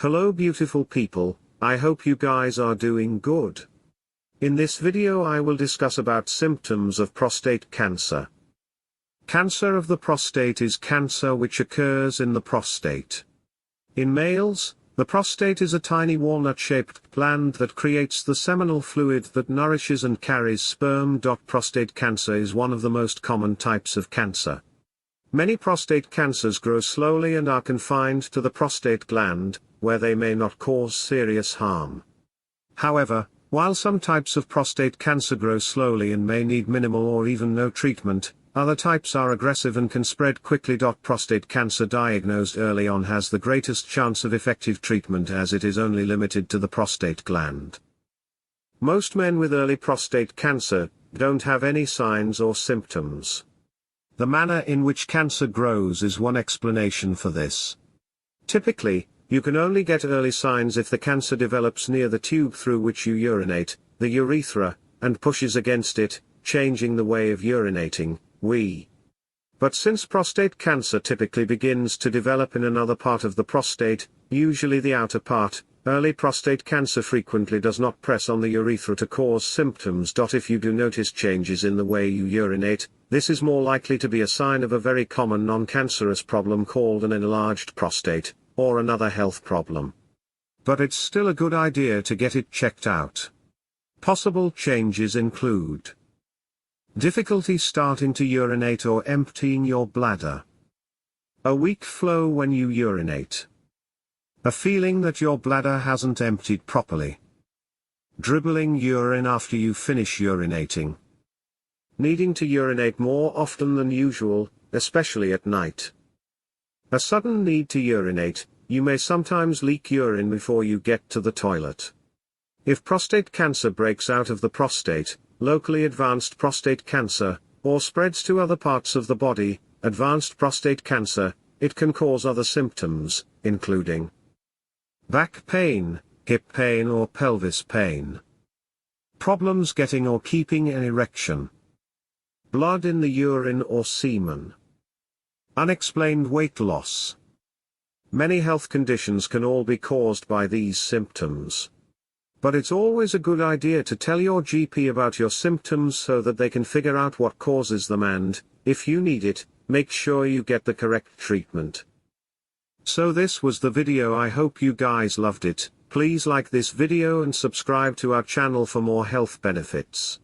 Hello beautiful people, I hope you guys are doing good. In this video I will discuss about symptoms of prostate cancer. Cancer of the prostate is cancer which occurs in the prostate. In males, the prostate is a tiny walnut-shaped gland that creates the seminal fluid that nourishes and carries sperm. Prostate cancer is one of the most common types of cancer. Many prostate cancers grow slowly and are confined to the prostate gland, where they may not cause serious harm. However, while some types of prostate cancer grow slowly and may need minimal or even no treatment, other types are aggressive and can spread quickly. Prostate cancer diagnosed early on has the greatest chance of effective treatment as it is only limited to the prostate gland. Most men with early prostate cancer don't have any signs or symptoms. The manner in which cancer grows is one explanation for this. Typically, you can only get early signs if the cancer develops near the tube through which you urinate, the urethra, and pushes against it, changing the way of urinating, But since prostate cancer typically begins to develop in another part of the prostate, usually the outer part, early prostate cancer frequently does not press on the urethra to cause symptoms. If you do notice changes in the way you urinate, this is more likely to be a sign of a very common non-cancerous problem called an enlarged prostate, or another health problem. But it's still a good idea to get it checked out. Possible changes include difficulty starting to urinate or emptying your bladder, a weak flow when you urinate, a feeling that your bladder hasn't emptied properly, dribbling urine after you finish urinating, needing to urinate more often than usual, especially at night. A sudden need to urinate, you may sometimes leak urine before you get to the toilet. If prostate cancer breaks out of the prostate, locally advanced prostate cancer, or spreads to other parts of the body, advanced prostate cancer, it can cause other symptoms, including back pain, hip pain or pelvis pain, problems getting or keeping an erection, blood in the urine or semen, unexplained weight loss. Many health conditions can all be caused by these symptoms. But it's always a good idea to tell your GP about your symptoms so that they can figure out what causes them and, if you need it, make sure you get the correct treatment. So this was the video. I hope you guys loved it. Please like this video and subscribe to our channel for more health benefits.